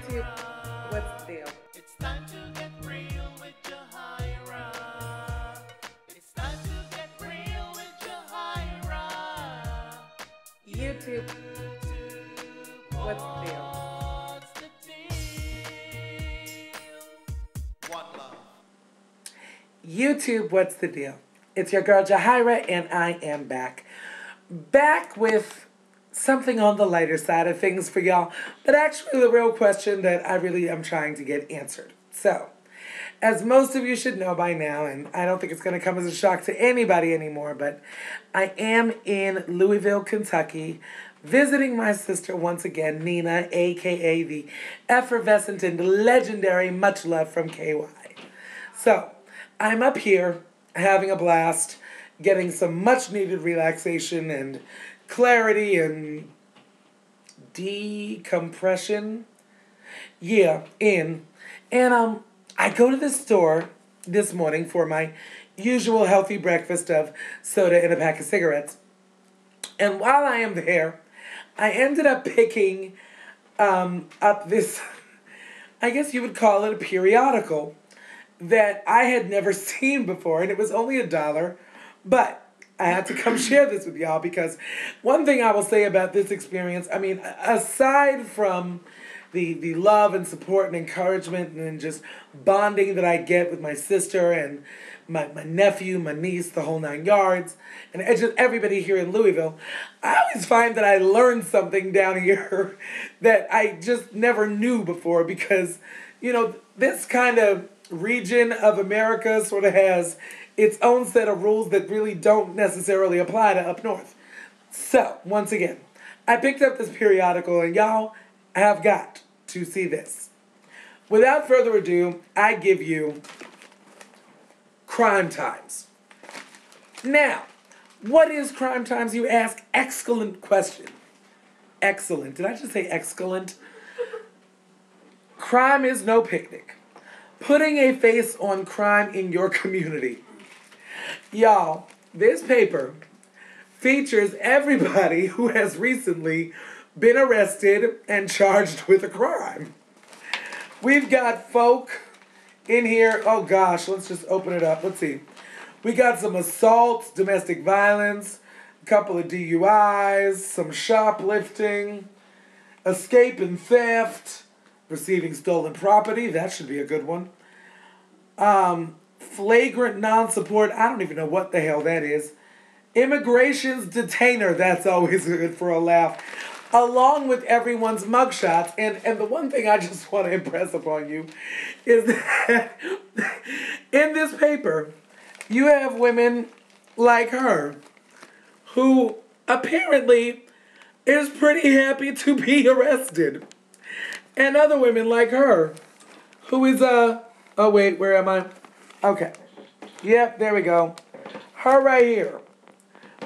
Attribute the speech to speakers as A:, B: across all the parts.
A: YouTube, what's the deal?
B: It's time to get real with Jahaira. It's time to get real with Jahaira.
A: YouTube, what's the deal?
B: What's the deal? One love.
A: YouTube, what's the deal? It's your girl Jahaira, and I am back. Back with something on the lighter side of things for y'all, but actually the real question that I really am trying to get answered. So, as most of you should know by now, and I don't think it's going to come as a shock to anybody anymore, but I am in Louisville, Kentucky, visiting my sister once again, Nina, aka the effervescent and legendary Much Love from KY. So, I'm up here having a blast, getting some much needed relaxation and clarity and decompression. Yeah, and I go to the store this morning for my usual healthy breakfast of soda and a pack of cigarettes. And while I am there, I ended up picking up this, I guess you would call it a periodical, that I had never seen before, and it was only $1, but I had to come share this with y'all because one thing I will say about this experience, I mean, aside from the love and support and encouragement and just bonding that I get with my sister and my nephew, my niece, the whole 9 yards, and just everybody here in Louisville, I always find that I learn something down here that I just never knew before because, you know, this kind of region of America sort of has its own set of rules that really don't necessarily apply to up north. So, once again, I picked up this periodical and y'all have got to see this. Without further ado, I give you Crime Times. Now, what is Crime Times, you ask? Excellent question. Excellent. Did I just say excellent? Crime is no picnic. Putting a face on crime in your community. Y'all, this paper features everybody who has recently been arrested and charged with a crime. We've got folk in here, oh gosh, let's just open it up. Let's see. We got some assaults, domestic violence, a couple of DUIs, some shoplifting, escape and theft, receiving stolen property, that should be a good one. Flagrant non-support, I don't even know what the hell that is. Immigration's detainer, that's always good for a laugh. Along with everyone's mugshots. And the one thing I just want to impress upon you is that in this paper, you have women like her who apparently is pretty happy to be arrested. And other women like her, who is oh wait, where am I? Okay. Yep, there we go. Her right here,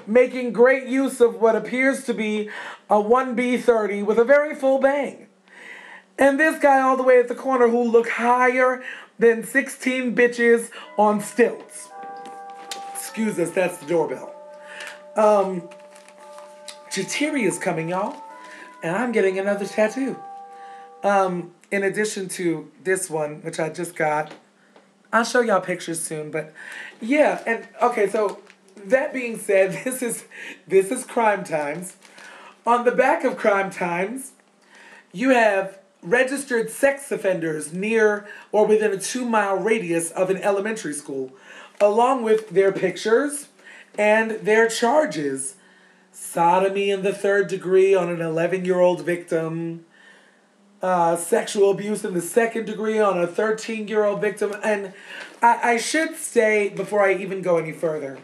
A: making great use of what appears to be a 1B30 with a very full bang. And this guy all the way at the corner who look higher than 16 bitches on stilts. Excuse us, that's the doorbell. Jatiri is coming, y'all. And I'm getting another tattoo. In addition to this one, which I just got, I'll show y'all pictures soon, but yeah, and okay, so that being said, this is Crime Times. On the back of Crime Times, you have registered sex offenders near or within a 2-mile radius of an elementary school, along with their pictures and their charges. Sodomy in the 3rd degree on an 11-year-old victim. Sexual abuse in the 2nd degree on a 13-year-old victim. And I should say, before I even go any further,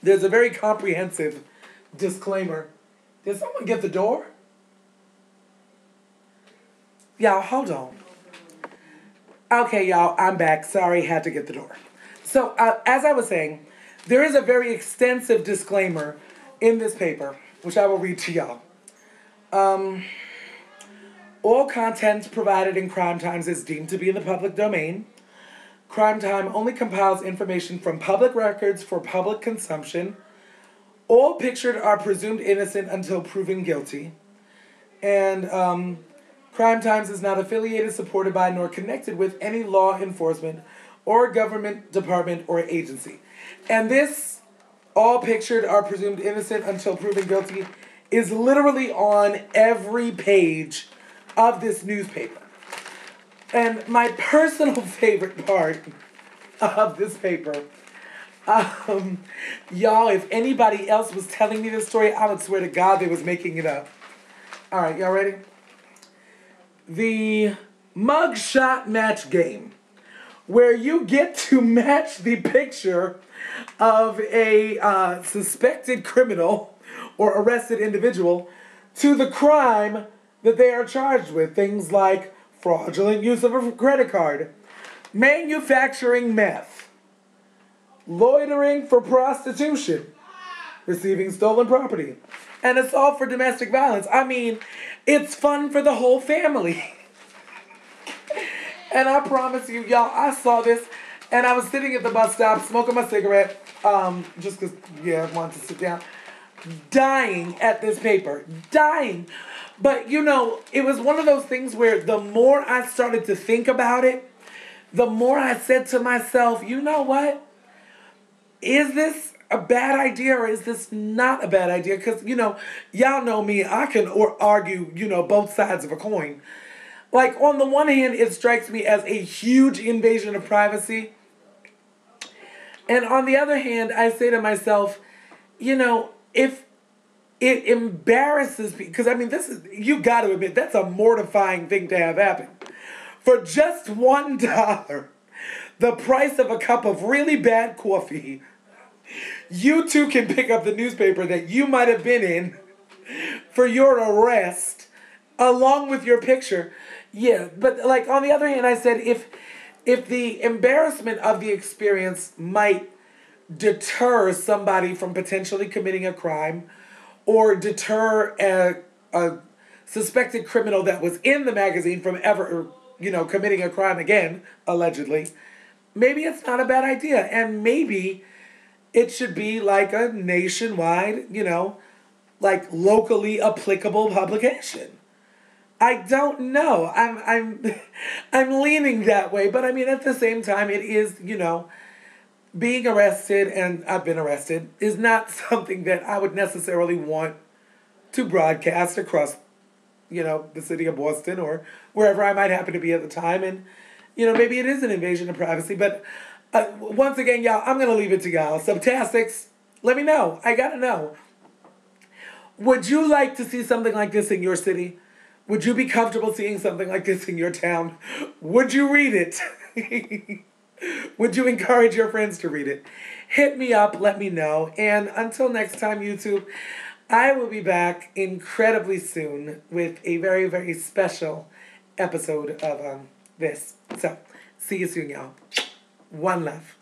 A: there's a very comprehensive disclaimer. Did someone get the door? Y'all, hold on. Okay, y'all, I'm back. Sorry, had to get the door. So, as I was saying, there is a very extensive disclaimer in this paper, which I will read to y'all. All content provided in Crime Times is deemed to be in the public domain. Crime Time only compiles information from public records for public consumption. All pictured are presumed innocent until proven guilty. And Crime Times is not affiliated, supported by, nor connected with any law enforcement or government department or agency. And this, all pictured are presumed innocent until proven guilty, is literally on every page of this newspaper. And my personal favorite part of this paper, y'all, if anybody else was telling me this story, I would swear to God they was making it up. All right, y'all ready? The mugshot match game, where you get to match the picture of a suspected criminal or arrested individual to the crime that they are charged with. Things like fraudulent use of a credit card, manufacturing meth, loitering for prostitution, receiving stolen property, and assault for domestic violence. I mean, it's fun for the whole family. And I promise you, y'all, I saw this, and I was sitting at the bus stop smoking my cigarette, just because, I wanted to sit down, dying at this paper, dying. But, it was one of those things where the more I started to think about it, the more I said to myself, you know what? Is this a bad idea or is this not a bad idea? Because, y'all know me, I can argue, both sides of a coin. Like, on the one hand, it strikes me as a huge invasion of privacy. And on the other hand, I say to myself, if it embarrasses me, because, you got to admit, that's a mortifying thing to have happen. For just $1, the price of a cup of really bad coffee, you too can pick up the newspaper that you might have been in for your arrest, along with your picture. Yeah, but on the other hand, I said if the embarrassment of the experience might deter somebody from potentially committing a crime or deter a suspected criminal that was in the magazine from ever, committing a crime again, allegedly, maybe it's not a bad idea. And maybe it should be like a nationwide, locally applicable publication. I don't know. I'm leaning that way, but at the same time, it is, being arrested, and I've been arrested, is not something that I would necessarily want to broadcast across, the city of Boston or wherever I might happen to be at the time. And, maybe it is an invasion of privacy, but once again, y'all, I'm going to leave it to y'all. Subtastics, let me know. I got to know. Would you like to see something like this in your city? Would you be comfortable seeing something like this in your town? Would you read it? Would you encourage your friends to read it? Hit me up, let me know. And until next time, YouTube, I will be back incredibly soon with a very, very special episode of this. So, see you soon, y'all. One love.